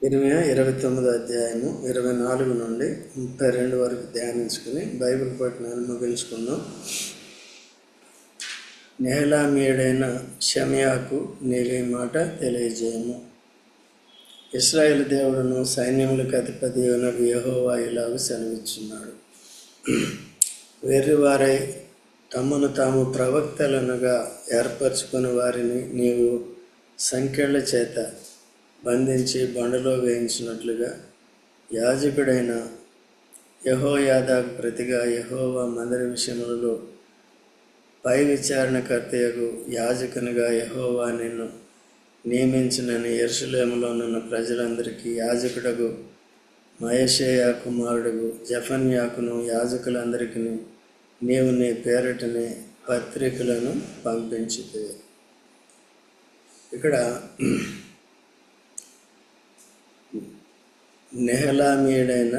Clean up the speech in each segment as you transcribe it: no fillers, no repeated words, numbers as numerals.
ఇర్మియా 29వ అధ్యాయము 24 నుండి 32 వరకు ధ్యానించుకుని బైబిల్ పఠనాన్ని ముగించుకుందాం. నెహలామీయుడైన షమయాకు నీవే మాట తెలియజేయము. ఇశ్రాయేలు దేవుడును సైన్యములకు అధిపతి అయిన యెహోవా ఇలాగ సెలవిచ్చున్నాడు. వెర్రివారై తమను తాము ప్రవక్తలనుగా ఏర్పరచుకుని వారిని నీవు సంకెళ్ళ చేత బంధించి బండలో వేయించినట్లుగా యాజకుడైన యెహోయాదాకు ప్రతిగా యెహోవా మందిర విషయములలో పై విచారణకర్తయగు యాజకునిగా యెహోవా నిన్ను నియమించినని యెరూషలేములో ఉన్న ప్రజలందరికీ యాజకుడగు మయషేయా కుమారుడు జెఫన్యాకును యాజకులందరికీ నీవు నీ పేరటనే పత్రికలను పంపించితే. ఇక్కడ నెహలామీయుడైన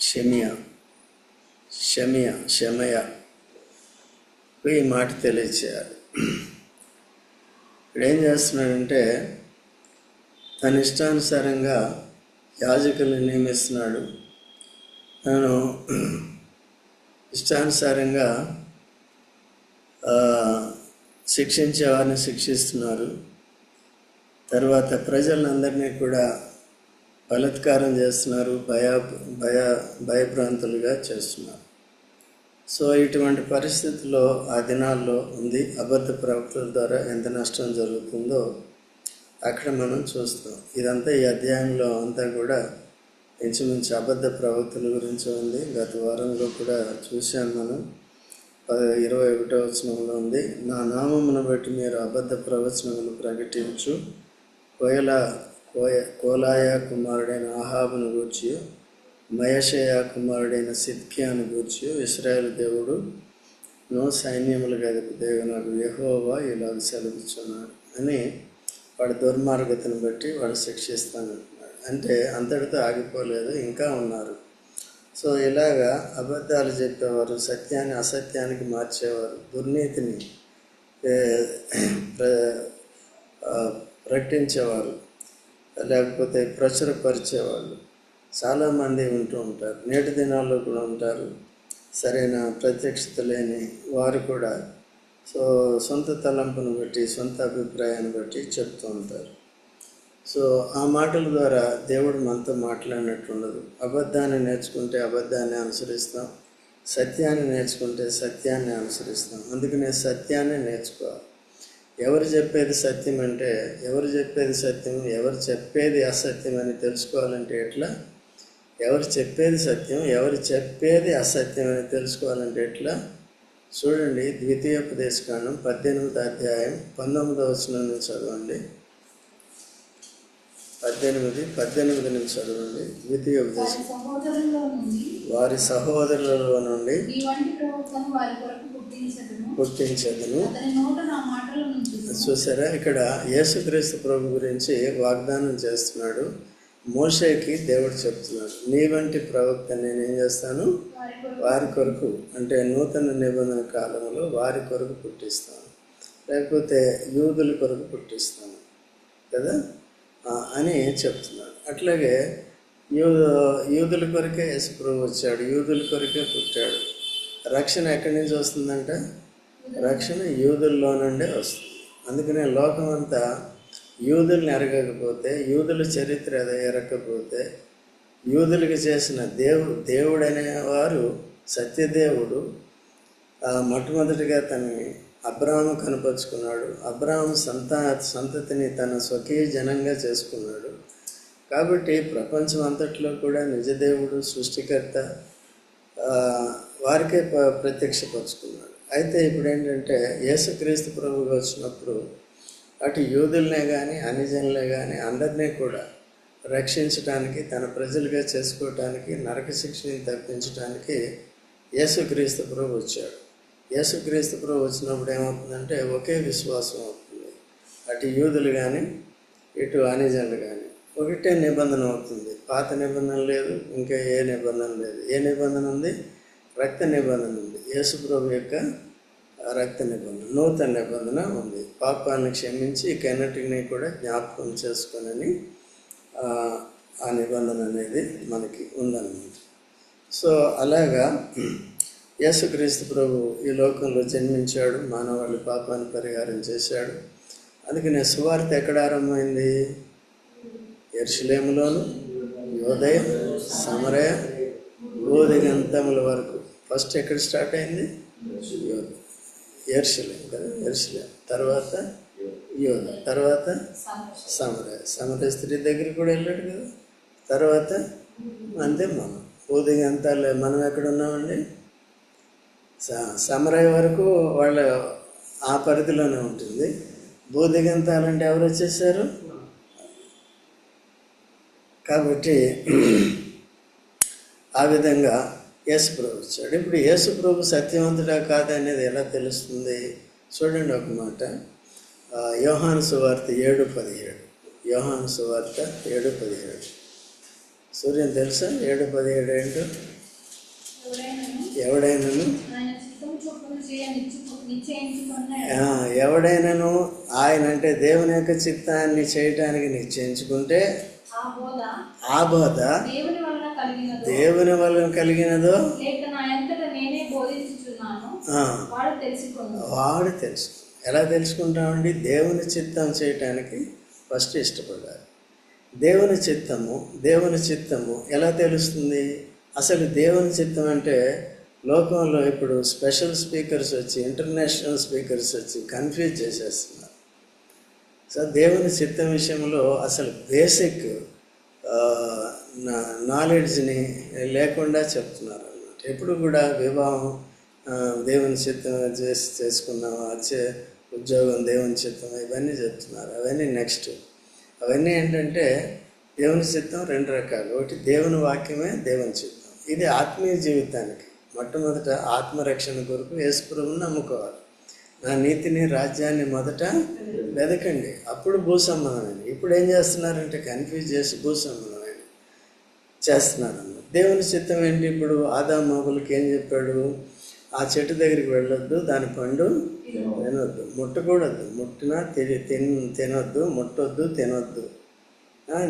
షమయ ఈ మాట తెలియచేయాలి. ఇప్పుడు ఏం చేస్తున్నాడంటే తన ఇష్టానుసారంగా యాజకులను నియమిస్తున్నాడు. తను ఇష్టానుసారంగా శిక్షించే వారిని శిక్షిస్తున్నారు. తర్వాత ప్రజలందరినీ కూడా బలాత్కారం చేస్తున్నారు, భయభ్రాంతులుగా చేస్తున్నారు. సో ఇటువంటి పరిస్థితుల్లో ఆ దినాల్లో ఉంది. అబద్ధ ప్రవక్తల ద్వారా ఎంత నష్టం జరుగుతుందో అక్కడ మనం చూస్తాం. ఇదంతా ఈ అధ్యాయంలో అంతా కూడా ఇంచుమించు అబద్ధ ప్రవక్తల గురించి ఉంది. గత వారంలో కూడా చూశాను మనం. 21వ వచనంలో ఉంది, నా నామమును బట్టి మీరు అబద్ధ ప్రవచనములు ప్రకటించు కోలాయ కుమారుడైన ఆహాబును గూర్చి మయషేయా కుమారుడైన సిద్కియాను గూర్చి ఇశ్రాయేలు దేవుడు సైన్యములకు అధిపతి నాకు యెహోవా ఇలాగ సెలవిచ్చున్నాడు అని వాడి దుర్మార్గతను బట్టి వాడు శిక్షిస్తానంటున్నాడు. అంటే అంతటితో ఆగిపోలేదు, ఇంకా ఉన్నారు. సో ఇలాగా అబద్ధాలు చెప్పేవారు, సత్యాన్ని అసత్యానికి మార్చేవారు, దుర్నీతిని ప్రకటించేవారు, లేకపోతే ప్రచురపరిచేవాళ్ళు చాలామంది ఉంటూ ఉంటారు. నేటి దినాల్లో కూడా ఉంటారు. సరైన ప్రత్యక్షత లేని వారు కూడా సొంత తలంపును బట్టి సొంత అభిప్రాయాన్ని బట్టి చెప్తూ ఉంటారు. సో ఆ మాటల ద్వారా దేవుడు మనతో మాట్లాడినట్టు ఉండదు. అబద్ధాన్ని నేర్చుకుంటే అబద్ధాన్ని అనుసరిస్తాం, సత్యాన్ని నేర్చుకుంటే సత్యాన్ని అనుసరిస్తాం. అందుకనే సత్యాన్ని నేర్చుకోవాలి. ఎవరు చెప్పేది సత్యం అంటే, ఎవరు చెప్పేది సత్యం, ఎవరు చెప్పేది అసత్యం అని తెలుసుకోవాలంటే ఎట్లా? ఎవరు చెప్పేది సత్యం, ఎవరు చెప్పేది అసత్యం అని తెలుసుకోవాలంటే ఎట్లా? చూడండి, ద్వితీయోపదేశకాండం 18వ అధ్యాయం 19వ వచనం నుంచి చదవండి. 18 నుంచి చదవండి. ద్వితీయోపదేశం, వారి సహోదరులలో నుండి పుట్టించదును. చూసారా, ఇక్కడ యేసుక్రీస్తు ప్రభు గురించి వాగ్దానం చేస్తున్నాడు. మోషేకి దేవుడు చెప్తున్నాడు, నీ వంటి ప్రవక్త నేనేం చేస్తాను, వారి కొరకు, అంటే నూతన నిబంధన కాలంలో వారి కొరకు పుట్టిస్తాను, లేకపోతే యూదుల కొరకు పుట్టిస్తాను కదా అని చెప్తున్నాడు. అట్లాగే యూదుల కొరకే యేసు ప్రభు వచ్చాడు, యూదుల కొరకే పుట్టాడు. రక్షణ ఎక్కడి నుంచి వస్తుందంట? రక్షణ యూదుల్లో నుండే వస్తుంది. అందుకనే లోకమంతా యూదుల్ని ఎరగకపోతే, యూదుల చరిత్ర ఎరగకపోతే, యూదులకి చేసిన దేవుడనేవారు సత్యదేవుడు మొట్టమొదటిగా తనని అబ్రాహాము కనపరుచుకున్నాడు. అబ్రాహాము సంతతిని తన స్వకీయ జనంగా చేసుకున్నాడు. కాబట్టి ప్రపంచం అంతట్లో కూడా నిజదేవుడు సృష్టికర్త వారికే ప్రత్యక్షపరుచుకున్నాడు. అయితే ఇప్పుడు ఏంటంటే యేసుక్రీస్తు ప్రభువుగా వచ్చినప్పుడు అటు యూదులనే కానీ అన్యజనులే కానీ అందరినీ కూడా రక్షించడానికి, తన ప్రజలుగా చేసుకోవటానికి, నరక శిక్షని తప్పించడానికి యేసుక్రీస్తు ప్రభు వచ్చాడు. యేసుక్రీస్తు ప్రభు వచ్చినప్పుడు ఏమవుతుందంటే ఒకే విశ్వాసం అవుతుంది. అటు యూదులు కానీ ఇటు అన్యజనులు కానీ ఒకటే నిబంధన అవుతుంది. పాత నిబంధన లేదు, ఇంకా ఏ నిబంధన లేదు. ఏ నిబంధన ఉంది? రక్త నిబంధన ఉంది. యేసు ప్రభు యొక్క రక్త నిబంధన, నూతన నిబంధన ఉంది. పాపాలను క్షమించి ఇకన్నిటిని కూడా జ్ఞాపకం చేసుకోనని ఆ నిబంధన అనేది మనకి ఉందన్నమాట. సో అలాగా యేసుక్రీస్తు ప్రభు ఈ లోకంలో జన్మించాడు, మానవాళి పాపాన్ని పరిహారం చేశాడు. అందుకనే సువార్త ఎక్కడ ఆరంభమైంది? యెరూషలేములోను, యూదయ, సమరయ, భూదిగంతముల వరకు. ఫస్ట్ ఎక్కడ స్టార్ట్ అయింది? యెరూషలేం కదా, యెరూషలేం. తర్వాత యూద, తర్వాత సమరయ స్త్రీ దగ్గరికి కూడా వెళ్ళాడు కదా. తర్వాత అంతే మనం భూదిగంతాలు. మనం ఎక్కడ ఉన్నామండి? సమరయ వరకు వాళ్ళ ఆ పరిధిలోనే ఉంటుంది. భూదిగంతాలంటే ఎవరు వచ్చేసారు? కాబట్టి ఆ విధంగా యేసుప్రభు వచ్చాడు. ఇప్పుడు యేసుప్రభు సత్యవంతుడా కాదా అనేది ఎలా తెలుస్తుంది? చూడండి ఒక మాట, యోహాను సువార్త 7:17. యోహాను సువార్త 7:17. సూర్యం తెలుసా? 7:17 ఏంటో? ఎవడైనాను ఆయన అంటే దేవుని యొక్క చిత్తాన్ని చేయటానికి నిశ్చయించుకుంటే ఆ బోధ దేవుని వలన కలిగినదో వాడు తెలుసు. ఎలా తెలుసుకుంటామండి? దేవుని చిత్తం చేయటానికి ఫస్ట్ ఇష్టపడాలి. దేవుని చిత్తము ఎలా తెలుస్తుంది? అసలు దేవుని చిత్తం అంటే లోకంలో ఇప్పుడు స్పెషల్ స్పీకర్స్ వచ్చి, ఇంటర్నేషనల్ స్పీకర్స్ వచ్చి కన్ఫ్యూజ్ చేసేస్తున్నారు. సో దేవుని చిత్తం విషయంలో అసలు బేసిక్ నాలెడ్జ్ని లేకుండా చెప్తున్నారు అన్నమాట. ఎప్పుడు కూడా వివాహం దేవుని చిత్తం చేసుకున్నాం, వచ్చే ఉద్యోగం దేవుని చిత్తం, ఇవన్నీ చెప్తున్నారు. అవన్నీ నెక్స్ట్. అవన్నీ ఏంటంటే దేవుని చిత్తం 2 రకాలు. ఒకటి దేవుని వాక్యమే దేవుని చిత్తం. ఇది ఆత్మీయ జీవితానికి. మొట్టమొదట ఆత్మరక్షణ కొరకు యేసుప్రభువుని నమ్ముకోవాలి. నా నీతిని రాజ్యాన్ని మొదట వెదకండి, అప్పుడు భూసంబంధమైనది. ఇప్పుడు ఏం చేస్తున్నారంటే కన్ఫ్యూజ్ చేసి భూసంబంధమైనది చేస్తున్నారన్నమాట. దేవుని చిత్తం ఏంటి? ఇప్పుడు ఆదాము హవ్వలకి ఏం చెప్పాడు? ఆ చెట్టు దగ్గరికి వెళ్ళొద్దు, దాని పండు తినొద్దు, ముట్టకూడదు, ముట్టినా తినొద్దు, ముట్టొద్దు, తినొద్దు,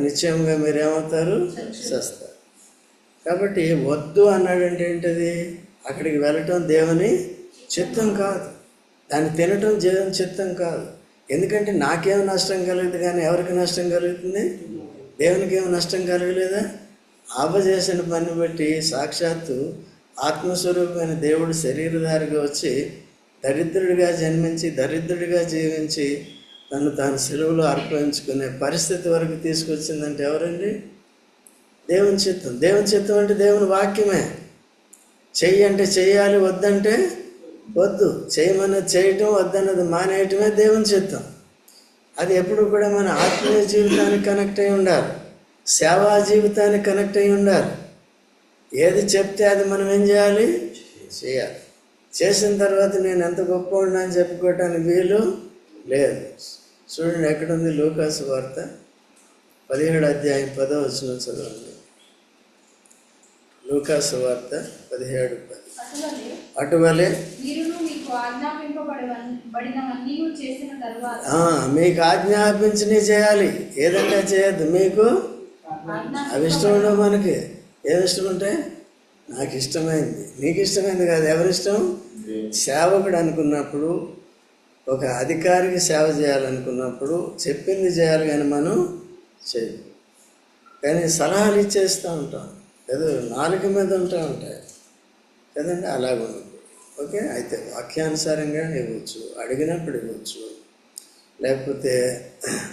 నిశ్చయంగా మీరేమవుతారు? చేస్తారు. కాబట్టి వద్దు అన్నాడంటే ఏంటది? అక్కడికి వెళ్ళటం దేవుని చిత్తం కాదు, దాన్ని తినటం దేవుని చిత్తం కాదు. ఎందుకంటే నాకేం నష్టం కలుగుతుంది, కానీ ఎవరికి నష్టం కలుగుతుంది? దేవునికి ఏమి నష్టం కలగలేదా? ఆప చేసిన పని బట్టి సాక్షాత్తు ఆత్మస్వరూపమైన దేవుడు శరీరధారిగా వచ్చి దరిద్రుడిగా జన్మించి దరిద్రుడిగా జీవించి తను తాను సెలవులో అర్పించుకునే పరిస్థితి వరకు తీసుకొచ్చిందంటే ఎవరండి? దేవుని చిత్తం. దేవుని చిత్తం అంటే దేవుని వాక్యమే. చెయ్యి అంటే చెయ్యాలి, వద్దంటే వద్దు. చేయమన్నది చేయటం, వద్దన్నది మానేయటమే దేవుని చిత్తం. అది ఎప్పుడు కూడా మన ఆత్మీయ జీవితానికి కనెక్ట్ అయి ఉండాలి, సేవా జీవితానికి కనెక్ట్ అయి ఉండాలి. ఏది చెప్తే అది మనం ఏం చేయాలి? చేయాలి. చేసిన తర్వాత నేను ఎంత గొప్ప ఉన్నా అని చెప్పుకోవటానికి వీలు లేదు. చూడండి ఎక్కడుంది? లూకాసు వార్త 17:10 చదవండి. లూకాసు వార్త 17:10. అటువలే మీకు ఆజ్ఞాపించి చేయాలి. ఏదంటే చేయద్దు. మీకు అవి ఇష్టం ఉండవు. మనకి ఏమి ఇష్టం ఉంటే? నాకు ఇష్టమైంది, నీకు ఇష్టమైంది కాదు. ఎవరిష్టం? సేవకుడు అనుకున్నప్పుడు, ఒక అధికారికి సేవ చేయాలనుకున్నప్పుడు చెప్పింది చేయాలి, కానీ మనం చేయాలి. కానీ సలహాలు ఇచ్చేస్తూ ఉంటాం, ఏదో నాలుక మీద ఉంటూ ఉంటాయి కదండి. అలాగుండదు. ఓకే, అయితే వాక్యానుసారంగా ఇవ్వచ్చు, అడిగినప్పుడు ఇవ్వచ్చు, లేకపోతే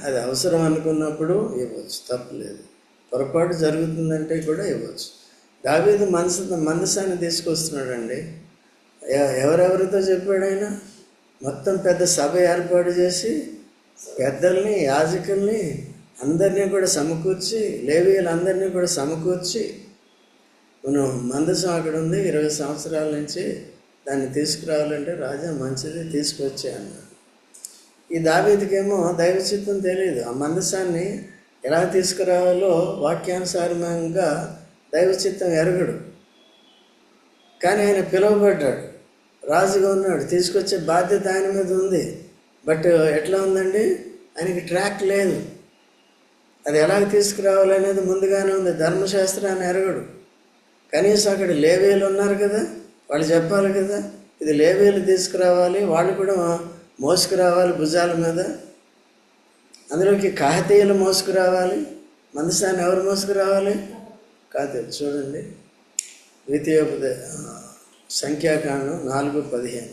అది అవసరం అనుకున్నప్పుడు ఇవ్వచ్చు, తప్పులేదు. పొరపాటు జరుగుతుందంటే కూడా ఇవ్వచ్చు. దావీదు మందసాన్ని తీసుకొస్తున్నాడండి. ఎవరెవరితో చెప్పాడు ఆయన? మొత్తం పెద్ద సభ ఏర్పాటు చేసి పెద్దల్ని, యాజకుల్ని అందరినీ కూడా సమకూర్చి, లేవీయులందరినీ కూడా సమకూర్చి, మనం మందసం అక్కడ ఉంది, 20 సంవత్సరాల నుంచి దాన్ని తీసుకురావాలంటే రాజా మంచిది తీసుకొచ్చే అన్నాడు. ఈ దావీదుకేమో దైవ చిత్తం తెలియదు. ఆ మందసాన్ని ఎలా తీసుకురావాలో వాక్యానుసారంగా దైవ చిత్తం ఎరగడు. కానీ ఆయన పిలువబడ్డాడు, రాజుగా ఉన్నాడు, తీసుకొచ్చే బాధ్యత ఆయన మీద ఉంది. బట్ ఎట్లా ఉందండి? ఆయనకి ట్రాక్ లేదు. అది ఎలాగ తీసుకురావాలనేది ముందుగానే ఉంది. ధర్మశాస్త్రాన్ని ఎరగడు. కనీసం అక్కడ లేవీయులు ఉన్నారు కదా, వాళ్ళు చెప్పాలి కదా, ఇది లేవీయులు తీసుకురావాలి, వాళ్ళు కూడా మోసుకురావాలి భుజాల మీద. అందులోకి కహాతీయులు మోసుకురావాలి. మందసాన్ని ఎవరు మోసుకురావాలి? కాతీయులు. చూడండి, సంఖ్యాకాండం 4:15.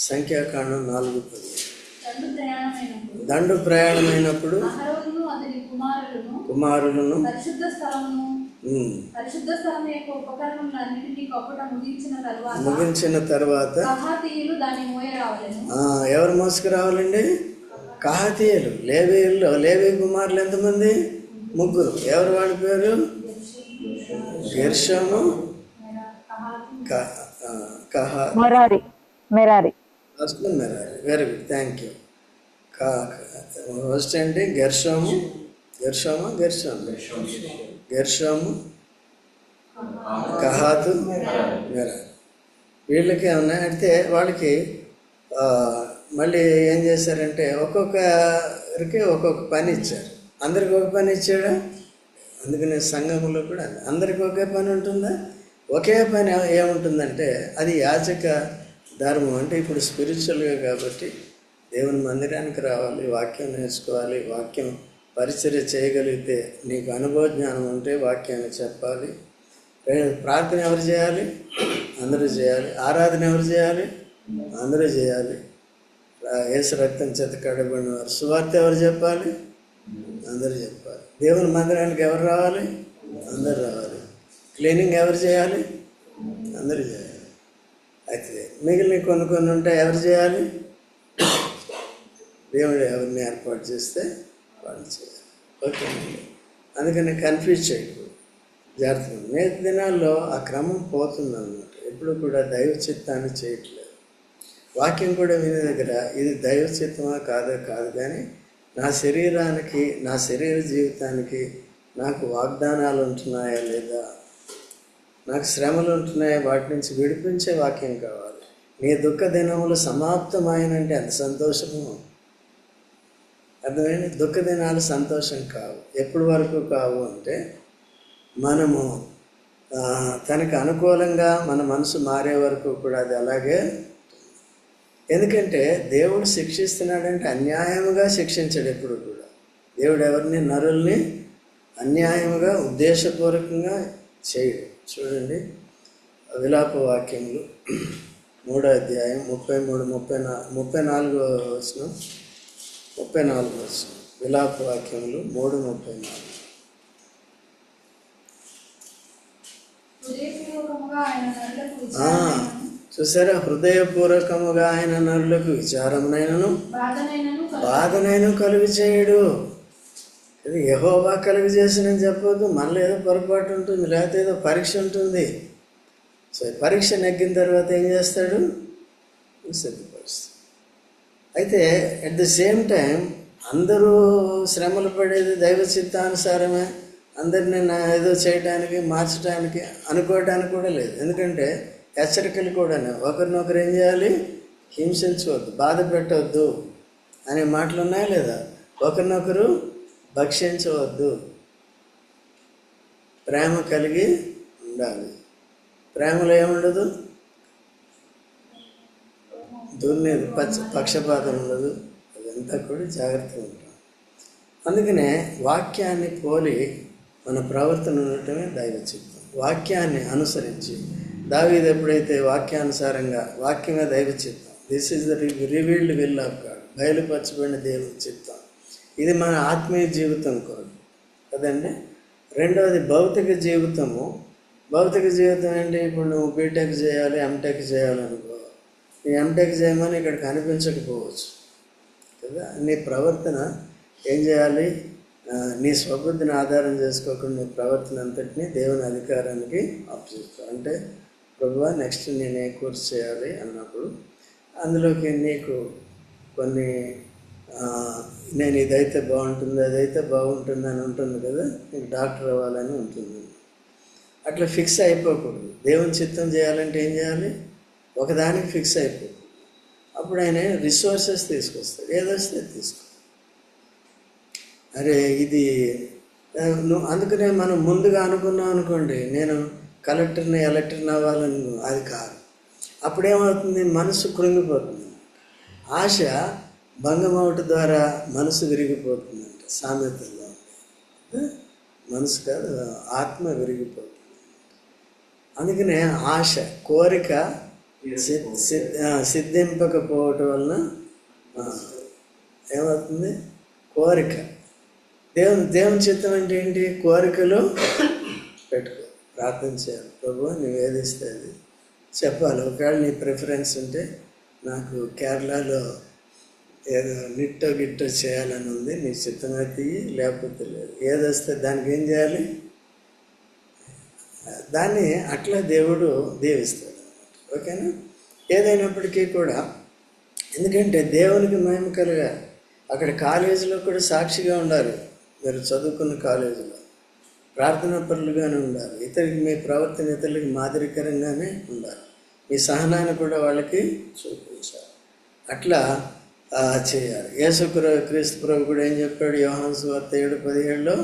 సంఖ్యాకాండం 4:15. దండు ప్రయాణమైనప్పుడు కుమారులను ముగించిన తర్వాత ఎవరు మోసుకురావాలండి? కహాతీయులు. లేవీ కుమారులు ఎంతమంది? 3. ఎవరు వాళ్ళ పేరు? Gershom, Merari. Very good, thank you. First ఏంటి? గెర్షోము, కహాతు, మెరారి. వీళ్ళకి ఏమన్నా అయితే వాళ్ళకి మళ్ళీ ఏం చేశారంటే ఒక్కొక్కరికి ఒక్కొక్క పని ఇచ్చారు. అందరికి ఒక పని ఇచ్చాడా? అందుకనే సంఘంలో కూడా అందరికి ఒకే పని ఉంటుందా? ఒకే పని ఏముంటుందంటే అది యాజక ధర్మం. అంటే ఇప్పుడు స్పిరిచువల్గా కాబట్టి దేవుని మందిరానికి రావాలి, వాక్యం నేర్చుకోవాలి, వాక్యం పరిచర్య చేయగలిగితే, నీకు అనుభవ జ్ఞానం ఉంటే వాక్యాన్ని చెప్పాలి. ప్రార్థన ఎవరు చేయాలి? అందరూ చేయాలి. ఆరాధన ఎవరు చేయాలి? అందరూ చేయాలి. యేసు రక్తం చేత కడబడిన వారు. సువార్త ఎవరు చెప్పాలి? అందరూ చెప్పాలి. దేవుని మందిరానికి ఎవరు రావాలి? అందరూ రావాలి. క్లీనింగ్ ఎవరు చేయాలి? అందరూ చేయాలి. అయితే మిగిలిన కొన్ని ఉంటాయి, ఎవరు చేయాలి? దేవుడు ఎవరిని ఏర్పాటు చేస్తే వాళ్ళు చేయాలి. ఓకేనండి. అందుకని కన్ఫ్యూజ్ చేయకూడదు, జాగ్రత్తగా. నేటి దినాల్లో ఆ క్రమం పోతుందన్నమాట. ఎప్పుడు కూడా దైవ చిత్తాన్ని చేయట్లేదు. వాక్యం కూడా వినే దగ్గర ఇది దైవ చిత్తమా కాదు కానీ నా శరీరానికి, నా శరీర జీవితానికి నాకు వాగ్దానాలు ఉంటున్నాయా లేదా, నాకు శ్రమలు ఉంటున్నాయా, వాటి నుంచి విడిపించే వాక్యం కావాలి. నీ దుఃఖ దినములు సమాప్తమైనంటే ఎంత సంతోషము. అర్థమైంది? దుఃఖ దినాలు సంతోషం కావు. ఎప్పటి వరకు కావు అంటే మనము తనకు అనుకూలంగా మన మనసు మారే వరకు కూడా అది అలాగే. ఎందుకంటే దేవుడు శిక్షిస్తున్నాడంటే అన్యాయముగా శిక్షించాడు. ఎప్పుడు కూడా దేవుడు ఎవరిని, నరుల్ని అన్యాయముగా ఉద్దేశపూర్వకంగా చేయడు. చూడండి, విలాప వాక్యములు 3వ అధ్యాయం 34వ వచనం. విలాప వాక్యములు 3:34. చూసారా? హృదయపూర్వకముగా ఆయన నరులకు విచారమునైనను బాధనైనా కలుగు చేయడు. ఇది యెహోవా కలుగు చేసినని చెప్పొద్దు. మనలో ఏదో పొరపాటు ఉంటుంది, లేకపోతే ఏదో పరీక్ష ఉంటుంది. సో పరీక్ష నెగ్గిన తర్వాత ఏం చేస్తాడు? సిద్ధపరుస్తాడు. అయితే అట్ ది సేమ్ టైం అందరూ శ్రమలు పడేది దైవ చిత్తానుసారమే. అందరినీ ఏదో చేయడానికి, మార్చడానికి అనుకోవడానికి కూడా లేదు. ఎందుకంటే హెచ్చరికలు కూడా ఒకరినొకరు ఏం చేయాలి? హింసించవద్దు, బాధ పెట్టవద్దు అనే మాటలు ఉన్నాయా లేదా? ఒకరినొకరు భక్షించవద్దు, ప్రేమ కలిగి ఉండాలి. ప్రేమలో ఏముండదు? దుర్నీతి, పక్షపాతం ఉండదు. అదంతా కూడా జాగ్రత్తగా ఉంటాం. అందుకనే వాక్యాన్ని పోలి మన ప్రవర్తన ఉండటమే దైవ చిత్తం. వాక్యాన్ని అనుసరించి దావీదు ఎప్పుడైతే వాక్యానుసారంగా, వాక్యమే దైవ చిత్తం, this is the revealed will of God, బయలుపరచబడిన దేవుని చిత్తం. ఇది మన ఆత్మీయ జీవితం కొరకు కదండి. రెండవది భౌతిక జీవితము. భౌతిక జీవితం అంటే ఇప్పుడు నువ్వు బీటెక్ చేయాలి, ఎంటెక్ చేయాలనుకో. నీ ఎంటెక్ చేయమని ఇక్కడ కనిపించకపోవచ్చు కదా. నీ ప్రవర్తన ఏం చేయాలి? నీ స్వబుద్ధిని ఆధారం చేసుకోకుండా నీ ప్రవర్తన అంతటినీ దేవుని అధికారానికి అప్పచెప్తావు. అంటే ప్రభువా నెక్స్ట్ నేను ఏ కోర్స్ చేయాలి అన్నప్పుడు అందులోకి నీకు కొన్ని నేను ఇదైతే బాగుంటుంది, అదైతే బాగుంటుంది అని ఉంటుంది కదా. నీకు డాక్టర్ అవ్వాలని ఉంటుంది. అట్లా ఫిక్స్ అయిపోకూడదు. దేవుని చిత్తం చేయాలంటే ఏం చేయాలి? ఒకదానికి ఫిక్స్ అయిపోకూడదు. అప్పుడు ఆయన రిసోర్సెస్ తీసుకొస్తాడు. ఏదొస్తే తీసుకో. అరే ఇది నువ్వు అందుకనే మనం ముందుగా అనుకున్నాం అనుకోండి, నేను కలెక్టర్ని ఎలక్టర్ని అవ్వాలని, అది కాదు. అప్పుడేమవుతుంది, మనసు కృంగిపోతుంది. ఆశ భంగమవట ద్వారా మనసు విరిగిపోతుందంట సామెతల్లో. మనసు కాదు, ఆత్మ విరిగిపోతుంది. అందుకనే ఆశ, కోరిక సిద్ధింపకపోవటం వలన ఏమవుతుంది, కోరిక. దేవుని చిత్తం అంటే ఏంటి, కోరికలు పెట్టుకో, ప్రార్థన చేయాలి. ప్రభు నువ్వు ఏదిస్తే అది చెప్పాలి. ఒకవేళ నీ ప్రిఫరెన్స్ ఉంటే, నాకు కేరళలో ఏదో గిట్టో చేయాలని ఉంది, నీ చిత్తమే తీయి, లేకపోతే లేదు. ఏదొస్తే దానికి ఏం చేయాలి, దాన్ని అట్లా దేవుడు దీవిస్తాడు. ఓకేనా? ఏదైనప్పటికీ కూడా, ఎందుకంటే దేవునికి మహిమ కలగాలి. అక్కడ కాలేజీలో కూడా సాక్షిగా ఉండాలి. మీరు చదువుకున్న కాలేజీలో ప్రార్థనా పరులుగానే ఉండాలి. మీ ప్రవర్తన ఇతరులకి మాదిరికరంగానే ఉండాలి. మీ సహనాన్ని కూడా వాళ్ళకి చూపించాలి. అట్లా చేయాలి. క్రీస్తు ప్రభు కూడా ఏం చెప్పాడు, యోహాను సువార్త 7:17లో,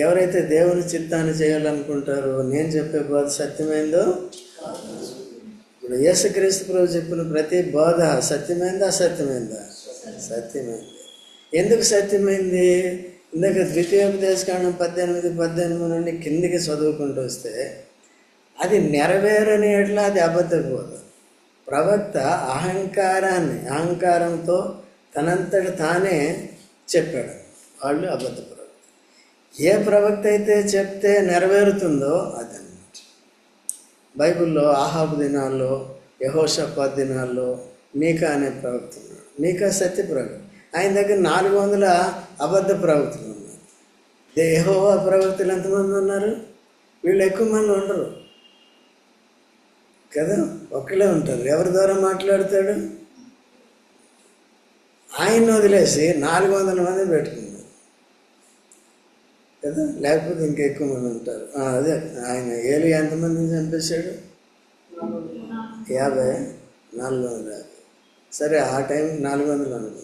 ఎవరైతే దేవుని చిత్తాన్ని చేయాలనుకుంటారో నేను చెప్పే బోధ సత్యమైందో. ఇప్పుడు యేసుక్రీస్తు ప్రభు చెప్పిన ప్రతి బోధ సత్యమైందా అసత్యమైందా? సత్యమైంది. ఎందుకు సత్యమైంది? ఇందాక ద్వితీయోపదేశకాండం 18 నుండి కిందికి చదువుకుంటూ వస్తే, అది నెరవేరని ఎట్లా అది అబద్ధ బోధ. ప్రవక్త అహంకారంతో తనంతట తానే చెప్పాడు, వాళ్ళు అబద్ధ ప్రవక్త. ఏ ప్రవక్త అయితే చెప్తే నెరవేరుతుందో అదన్నమాట. బైబిల్లో ఆహాబు దినాల్లో, యెహోషాపాతు దినాల్లో మీకా అనే ప్రవక్త ఉన్నాడు. మీకా సత్య ప్రవక్త. ఆయన దగ్గర 400 అబద్ధ ప్రవక్తలు ఉన్నారు. యెహోవా ప్రవక్తలు ఎంతమంది ఉన్నారు? వీళ్ళు ఎక్కువ మంది ఉండరు కదా, ఒక్కలే ఉంటారు. ఎవరి ద్వారా మాట్లాడతాడు? ఆయన్ని వదిలేసి 400 మంది పెట్టుకున్నారు కదా, లేకపోతే ఇంకెక్కువ మంది ఉంటారు. అదే ఆయన ఏలి ఎంతమందిని చంపేశాడు? 450. సరే, ఆ టైంకి 400 అనుకుంది,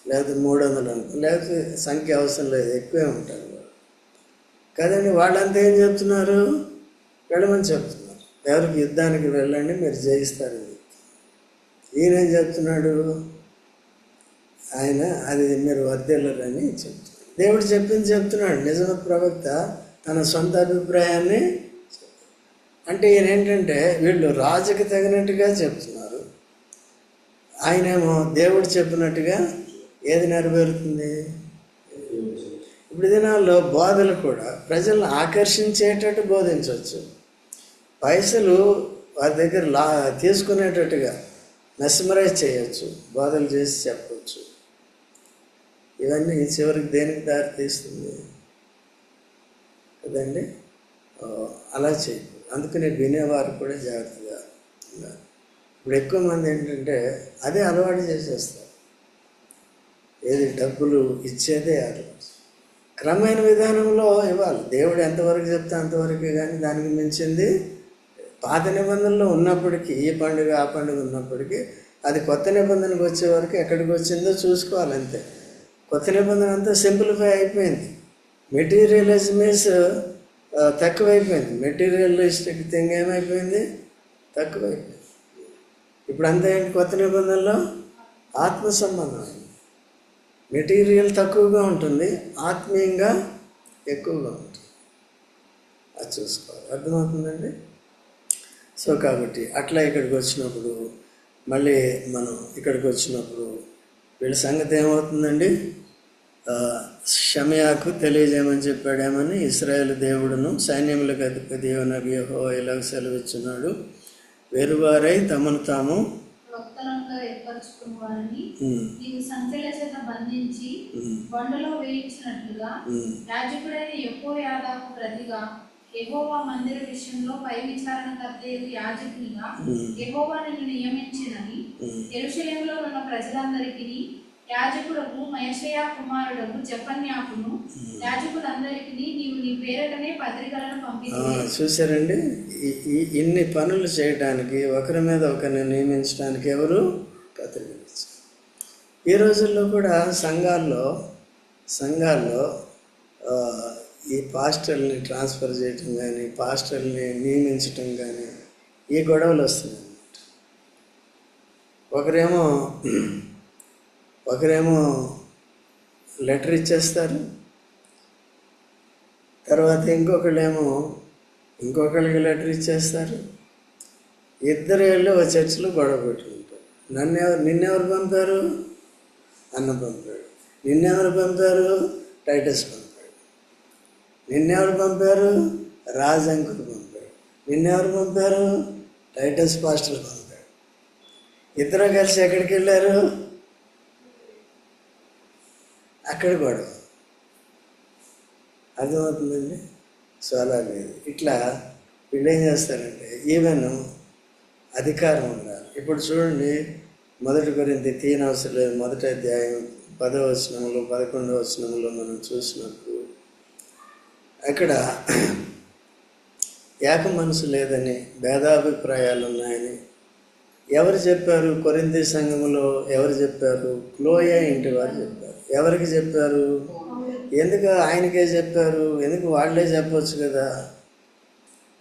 లేకపోతే 300 అనుకుంది, లేకపోతే సంఖ్య అవసరం లేదు, ఎక్కువే ఉంటారు కదండి. వాళ్ళంతా ఏం చెప్తున్నారు? వెళ్ళమని చెప్తున్నారు. ఎవరికి యుద్ధానికి వెళ్ళండి, మీరు జయిస్తారని చెప్తున్నారు. ఈయనేం చెప్తున్నాడు? ఆయన అది మీరు వర్ధిల్లరని చెప్తున్నారు. దేవుడు చెప్పింది చెప్తున్నాడు. నిజమ ప్రవక్త తన సొంత అభిప్రాయాన్ని అంటే ఈయన ఏంటంటే, వీళ్ళు రాజుకి తగినట్టుగా చెప్తున్నారు, ఆయనేమో దేవుడు చెప్పినట్టుగా ఏది నెరవేరుతుంది. ఇప్పుడు దినాల్లో బోధలు కూడా ప్రజలను ఆకర్షించేటట్టు బోధించవచ్చు. పైసలు వారి దగ్గర తీసుకునేటట్టుగా మెస్మరైజ్ చేయొచ్చు, బోధలు చేసి చెప్పవచ్చు. ఇవన్నీ చివరికి దేనికి దారి తీస్తుంది కదండి. అలా చేయకూడదు. అందుకని వినేవారు కూడా జాగ్రత్తగా ఉన్నారు. ఇప్పుడు ఎక్కువ మంది ఏంటంటే అదే అలవాటు చేసేస్తారు. ఏది డబ్బులు ఇచ్చేదే అలవాటు. క్రమమైన విధానంలో ఇవ్వాలి. దేవుడు ఎంతవరకు చెప్తే అంతవరకే, కానీ దానికి మించింది. పాత నిబంధనలో ఉన్నప్పటికీ, ఈ పండుగ ఆ పండుగ ఉన్నప్పటికీ, అది కొత్త నిబంధనకు వచ్చే వరకు ఎక్కడికి వచ్చిందో చూసుకోవాలి అంతే. కొత్త నిబంధన అంతా సింప్లిఫై అయిపోయింది. మెటీరియలిజమేస్ తక్కువైపోయింది. మెటీరియలిస్టిక్ థింగ్ ఏమైపోయింది? తక్కువైపోయింది. ఇప్పుడు అంతా ఏంటి? కొత్త నిబంధనలో ఆత్మ సంబంధం. మెటీరియల్ తక్కువగా ఉంటుంది, ఆత్మీయంగా ఎక్కువగా ఉంటుంది. అది చూసుకోవాలి. అర్థమవుతుందండి? సో కాబట్టి అట్లా ఇక్కడికి వచ్చినప్పుడు, మళ్ళీ మనం ఇక్కడికి వచ్చినప్పుడు వీళ్ళ సంగతి ఏమవుతుందండి? షమయాకు తెలియజేయమని చెప్పాడేమని, ఇశ్రాయేలు దేవుడును సైన్యములకు అధిపతి యెహోవా ఇలాగ సెలవిచ్చున్నాడు, వెరువారై తమను తాము యెహోవా మందిర విషయంలో పై విచారణకర్తయగు యాజకునిగా యెహోవా నిన్ను నియమించినని యెరూషలేములో ఉన్న ప్రజలందరికీ యాజకుడకు మయషయా కుమారుడకు జెఫన్యాకును యాజకులందరికీ నీవు నీ పేరటనే పత్రికలను పంపించావు. చూసారండి, ఇన్ని పనులు చేయడానికి, ఒకరి మీద ఒకరిని నియమించడానికి ఎవరు పత్రికలు ఇచ్చారు? ఈ రోజుల్లో కూడా సంఘాల్లో సంఘాల్లో ఆ, ఈ పాస్టర్ని ట్రాన్స్ఫర్ చేయటం కానీ పాస్టర్ని నియమించటం కానీ ఈ గొడవలు వస్తున్నాయి. ఒకరేమో లెటర్ ఇచ్చేస్తారు, తర్వాత ఇంకొకళ్ళకి లెటర్ ఇచ్చేస్తారు. ఇద్దరు వెళ్ళి ఒక చర్చిలో గొడవ పెట్టుకుంటారు. నిన్నెవరు పంపారు? అన్న పంపాడు. నిన్నెవరు పంపారు? టైటస్ పంపాడు. నిన్నెవరు పంపారు? రాజంకులు పంపాడు. నిన్నెవరు పంపారు? టైటస్ పాస్టర్ పంపాడు. ఇద్దరు కలిసి ఎక్కడికి వెళ్ళారు? అక్కడ గొడవ. అర్థమవుతుందండి? సో అలా లేదు. ఇట్లా వీళ్ళు ఏం చేస్తారంటే ఈవెన్ అధికారం ఉండాలి. ఇప్పుడు చూడండి, 1 కొరింథీ తీయనవసరం లేదు, 1వ అధ్యాయం 10వ వచనంలో 11వ వచనంలో మనం చూసినప్పుడు అక్కడ ఏక మనసు లేదని, భేదాభిప్రాయాలు ఉన్నాయని ఎవరు చెప్పారు? కొరింథీ సంఘములో ఎవరు చెప్పారు? క్లోయా ఇంటి వారు చెప్పారు. ఎవరికి చెప్పారు? ఎందుకు ఆయనకే చెప్పారు? ఎందుకు వాళ్ళే చెప్పొచ్చు కదా?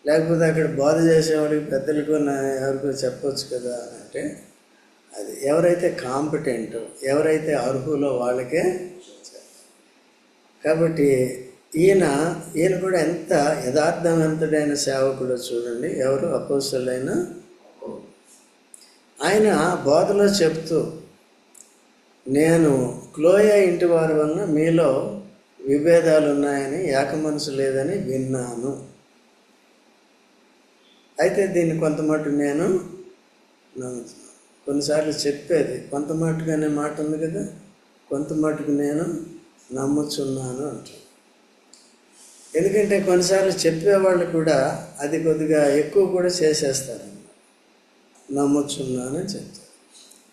లేకపోతే అక్కడ బోధ చేసేవాడికి పెద్దలకు ఎవరికో చెప్పొచ్చు కదా అంటే, అది ఎవరైతే కాంపిటెంటో, ఎవరైతే అర్హులో వాళ్ళకే చెప్పారు. కాబట్టి ఈయన కూడా ఎంత యథార్థవంతుడైన సేవకుడో చూడండి. ఎవరు? అపోస్తలుడైన ఆయన బోధలో చెప్తూ, నేను క్లోయా ఇంటి వారి వలన మీలో విభేదాలు ఉన్నాయని, ఏక మనసు లేదని విన్నాను. అయితే దీన్ని కొంత మటుకు నేను నమ్ముతున్నాను. కొన్నిసార్లు చెప్పేది కొంత మటుకు అనే మాట ఉంది కదా, కొంత మటుకు నేను నమ్ముచున్నాను అంటారు. ఎందుకంటే కొన్నిసార్లు చెప్పేవాళ్ళు కూడా అది కొద్దిగా ఎక్కువ కూడా చేసేస్తారు. నమ్ముచున్నానని చెప్తారు.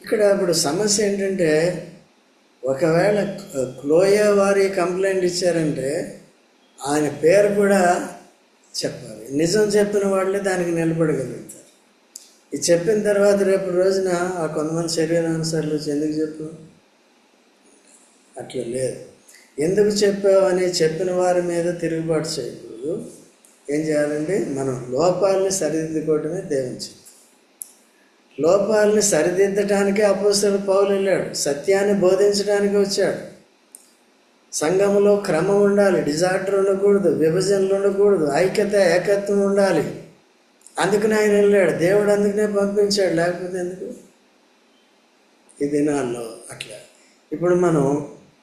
ఇక్కడ ఇప్పుడు సమస్య ఏంటంటే, ఒకవేళ క్లోయా వారి కంప్లైంట్ ఇచ్చారంటే ఆయన పేరు కూడా చెప్పాలి. నిజం చెప్పిన వాళ్ళే దానికి నిలబడగలుగుతారు. ఇది చెప్పిన తర్వాత రేపు రోజున ఆ కొంతమంది శరీరానుసార్లు వచ్చి ఎందుకు చెప్పు, అట్లా లేదు. ఎందుకు చెప్పావు అని చెప్పిన వారి మీద తిరుగుబాటు చేయకూడదు. ఏం చేయాలండి? మనం లోపాలని సరిదిద్దుకోవటమే దేవుని చిత్తం. లోపాలని సరిదిద్దటానికే అపోస్తలుడు పౌలు వెళ్ళాడు. సత్యాన్ని బోధించడానికి వచ్చాడు. సంఘంలో క్రమం ఉండాలి, డిజార్డర్ ఉండకూడదు, విభజనలు ఉండకూడదు, ఐక్యత ఏకత్వం ఉండాలి. అందుకనే ఆయన వెళ్ళాడు. దేవుడు అందుకనే పంపించాడు, లేకపోతే ఎందుకు? ఈ దినాల్లో అట్లా. ఇప్పుడు మనం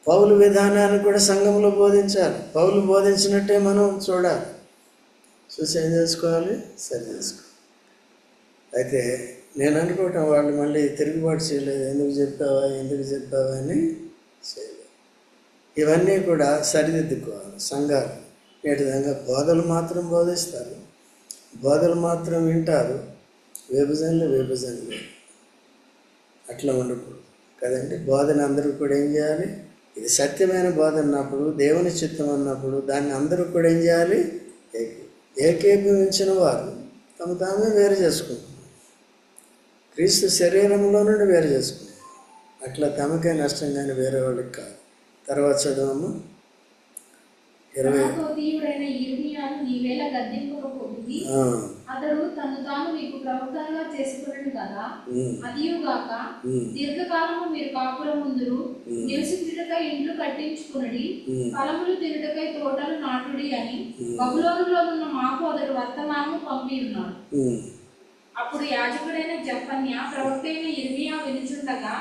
పౌలు విధానాన్ని కూడా సంఘంలో బోధించాలి. పౌలు బోధించినట్టే మనం చూడాలి. చూసి ఏం చేసుకోవాలి? సరి చేసుకోవాలి. అయితే నేను అనుకోవటం వాళ్ళు మళ్ళీ తిరుగుబాటు చేయలేదు. ఎందుకు చెప్పావా అని చేయలేదు. ఇవన్నీ కూడా సరిదిద్దుకోవాలి. సంఘాలు నేటి విధంగా బోధలు మాత్రం బోధిస్తారు, బోధలు మాత్రం వింటారు, విభజనలు అట్లా ఉండకూడదు కదండి. బోధన అందరూ కూడా ఏం చేయాలి? ఇది సత్యమైన బోధ అన్నప్పుడు, దేవుని చిత్తం అన్నప్పుడు దాన్ని అందరూ కూడా ఏం చేయాలి? ఏకీభవించిన వారు తామే వేరు చేసుకుంటారు. క్రీస్తు శరీరంలో నుండి వేరు చేసుకుంటారు. అట్లా తమకే నష్టం కానీ వేరే వాళ్ళకి కాదు. తర్వాత చదవము 20. అతడు తను తాను మీకు ప్రవక్తగా చేసుకున్నాడు కదా, అదియుగాక దీర్ఘకాలము మీరు కాపుల ముందురు నివసించుటకై ఇండ్లు కట్టించుకునడి, ఫలములు తినుటకై తోటలు నాటుడి అని బబులోనులో ఉన్న మాకు అతడు వర్తమానము పంపి ఉన్నాడు. అప్పుడు యాజకుడైన జెఫన్యా ప్రవక్త అయిన యిర్మీయా వినుచుండగా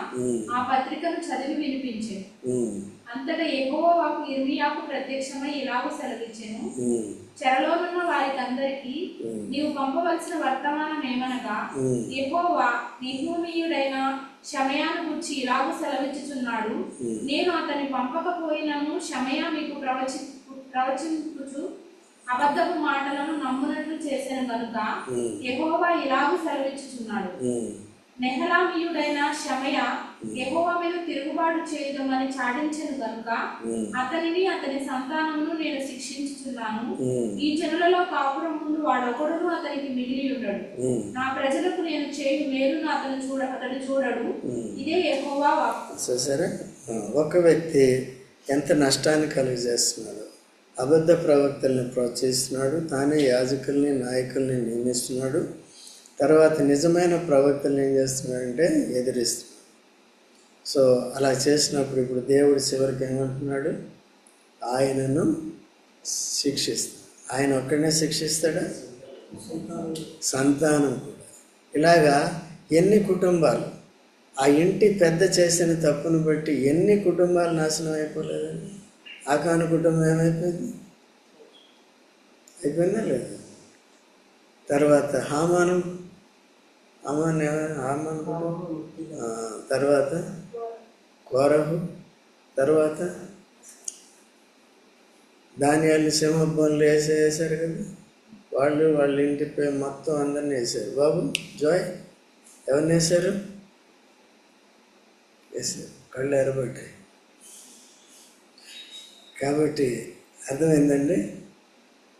ఆ పత్రికను చదివి వినిపించెను. అంతటా యెహోవా వాక్కు యిర్మీయాకు ప్రత్యక్షమై ఇలాగ సెలవిచ్చెను, చెరలోనున్న వారికందరికీ నీవు పంపవలసిన వర్తమానం ఏమనగా, యెహోవా నిహూమీయుడైన షమయాను గూర్చి ఇలాగ సెలవిచ్చుచున్నాడు, నేను అతన్ని పంపకపోయినను షమయా మీకు ప్రవచించుచు అబద్ధపు మాటలను నమ్మునట్లు చేశాను కనుక యెహోవా ఇలాగూ సెలవిచ్చుచున్నాడు, నెహలామీయుడైన షమయా యెహోవా మీద తిరుగుబాటు చేయదమని చాటించెను కనుక అతనిని అతని సంతానమును నేను శిక్షించుచున్నాను. ఈ జనులలో కాపురం ముందు వాడొకడును అతనికి మిగిలి ఉండడు. నా ప్రజలకు నేను చేయు మేలును అతడు చూడడు. ఇదే యెహోవా వాక్కు. సరే, ఒక వ్యక్తి ఎంత నష్టాన్ని కలుగజేస్తున్నాడు. అబద్ధ ప్రవక్తల్ని ప్రోత్సహిస్తున్నాడు, తానే యాజకుల్ని నాయకుల్ని నియమిస్తున్నాడు. తర్వాత నిజమైన ప్రవక్తల్ని ఏం చేస్తున్నాడంటే ఎదిరిస్తున్నాడు. సో అలా చేసినప్పుడు ఇప్పుడు దేవుడు చివరికి ఏమంటున్నాడు, ఆయనను శిక్షిస్తాడు. ఆయన ఒక్కడనే శిక్షిస్తాడా? సంతానం కూడా. ఇలాగా ఎన్ని కుటుంబాలు, ఆ ఇంటి పెద్ద చేసిన తప్పును బట్టి ఎన్ని కుటుంబాలు నాశనం అయిపోలేదండి. ఆకాను కుటుంబం ఏమైపోయింది? అయిపోయిందా లేదా? తర్వాత హామాను కుటుంబం, తర్వాత కోరహు, తర్వాత దానియాల్ని సింహబోన్లు వేసారు కదా, వాళ్ళ ఇంటిపై మొత్తం అందరినీ వేసారు. బాబు జాయ్ ఎవరిని వేశారు? వేసారు, కళ్ళు ఎరబడ్డాయి. కాబట్టి అర్థమైందండి.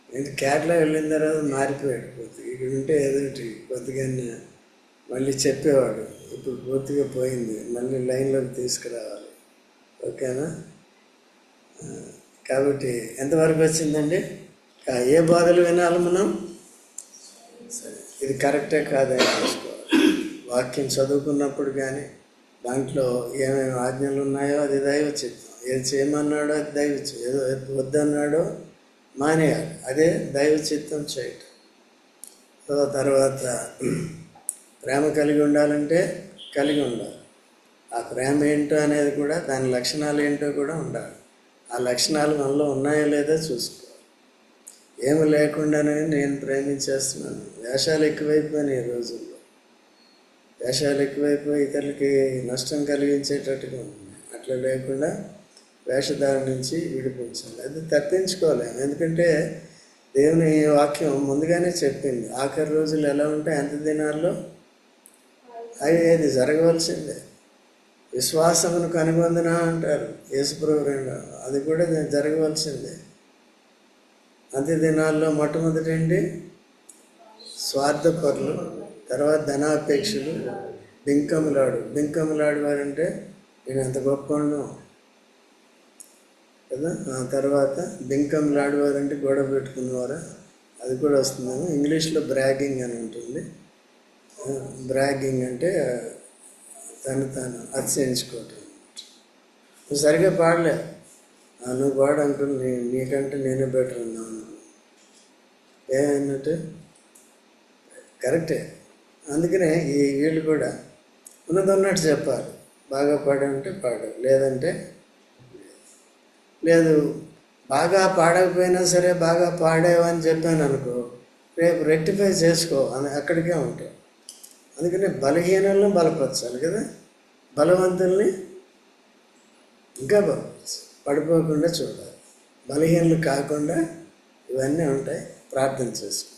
నేను కేరళ వెళ్ళిన తర్వాత మారిపోయాడు కొద్దిగా. ఇక్కడ ఉంటే ఏదోటి కొద్దిగా మళ్ళీ చెప్పేవాడు. ఇప్పుడు పూర్తిగా పోయింది, మళ్ళీ లైన్లోకి తీసుకురావాలి. ఓకేనా? కాబట్టి ఎంతవరకు వచ్చిందండి? ఏ బోధలు వినాలి మనం? సరే, ఇది కరెక్టే కాదని చూసుకోవాలి. వాక్యం చదువుకున్నప్పుడు కానీ దాంట్లో ఏమేమి ఆజ్ఞలు ఉన్నాయో అది దైవ చిత్తం, ఏది చేయమన్నాడో అది దైవ చిత్తం, ఏదో వద్దన్నాడో మానేయాలి, అదే దైవ చిత్తం చేయటం. తర్వాత ప్రేమ కలిగి ఉండాలంటే కలిగి ఉండాలి. ఆ ప్రేమ ఏంటో అనేది కూడా, దాని లక్షణాలు ఏంటో కూడా ఉండాలి. ఆ లక్షణాలు మనలో ఉన్నాయో లేదో చూసుకోవాలి. ఏమి లేకుండానే నేను ప్రేమించేస్తున్నాను. వేషాలు ఎక్కువైపోయినాయి ఈ రోజుల్లో. వేషాలు ఎక్కువైపోయి ఇతరులకి నష్టం కలిగించేటట్టుగా ఉన్నాయి. అట్లా లేకుండా వేషధార నుంచి విడిపించాలి. అది తప్పించుకోలేము. ఎందుకంటే దేవుని వాక్యం ముందుగానే చెప్పింది, ఆఖరి రోజులు ఎలా ఉంటాయి, అంత దినాల్లో అది జరగవలసిందే. విశ్వాసమును కనుగొందున అంటారు యేసుప్రభు, అది కూడా జరగవలసిందే. అంత్య దినాల్లో మొట్టమొదటి ఏంటి? స్వార్థపరులు, తర్వాత ధనాపేక్షలు, బింకములాడు వారంటే నేను ఎంత గొప్పను కదా. ఆ తర్వాత బింకములాడేవారంటే గొడవ పెట్టుకునేవారా, అది కూడా వస్తుందేమో. ఇంగ్లీష్లో బ్రాగింగ్ అని ఉంటుంది. బ్రాగింగ్ అంటే తాను అతిశయించుకోవటం. నువ్వు సరిగ్గా పాడలే, నువ్వు పాడు అంకుల్, నీకంటే నేనే బెటర్ ఉన్నాను ఏమన్నట్టు. కరెక్టే. అందుకనే వీళ్ళు కూడా ఉన్నదన్నట్టు చెప్పాలి. బాగా పాడంటే పాడు, లేదంటే లేదు. బాగా పాడకపోయినా సరే బాగా పాడేవని చెప్పాను అనుకో, రేపు రెక్టిఫై చేసుకో అని అక్కడికే ఉంటావు. అందుకని బలహీనలను బలపరచాలి కదా, బలవంతుల్ని ఇంకా పడిపోకుండా చూడాలి. బలహీనలు కాకుండా ఇవన్నీ ఉంటాయి. ప్రార్థన చేసుకో.